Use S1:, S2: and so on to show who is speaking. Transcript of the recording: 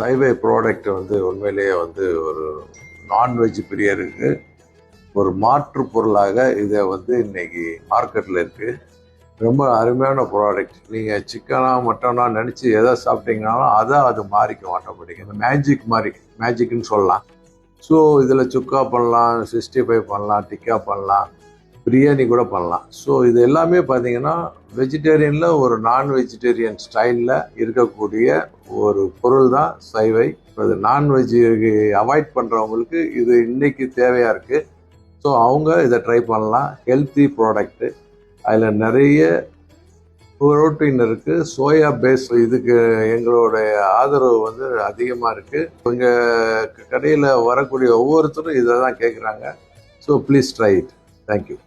S1: சைவே product வந்து உண்மையிலேயே வந்து ஒரு நான்வெஜ் பிரியருக்கு ஒரு மாற்று பொருளாக இதை வந்து இன்னைக்கு மார்க்கெட்டில் இருக்குது. ரொம்ப அருமையான ப்ராடக்ட். நீங்கள் சிக்கனா மட்டனா நினச்சி எதை சாப்பிட்டீங்கனாலும் அதான் அது மாறிக்கும் ஆட்டோமேட்டிக். இந்த மேஜிக் மாதிரி, மேஜிக்னு சொல்லலாம். ஸோ இதில் சுக்கா பண்ணலாம், 65 பண்ணலாம், டிக்கா பண்ணலாம், பிரியாணி கூட பண்ணலாம். ஸோ இது எல்லாமே பார்த்தீங்கன்னா வெஜிடேரியனில் ஒரு நான் வெஜிடேரியன் ஸ்டைலில் இருக்கக்கூடிய ஒரு பொருள் தான் சைவை. அது நான்வெஜ் அவாய்ட் பண்ணுறவங்களுக்கு இது இன்னைக்கு தேவையாக இருக்குது. ஸோ அவங்க இதை ட்ரை பண்ணலாம். ஹெல்த்தி ப்ராடக்ட்டு, அதில் நிறைய புரோட்டீன் இருக்குது, சோயா பேஸ். இதுக்கு எங்களுடைய ஆதரவு வந்து அதிகமாக இருக்குது. எங்கள் கடையில் வரக்கூடிய ஒவ்வொருத்தரும் இதை தான் கேட்குறாங்க. So please try it. Thank you.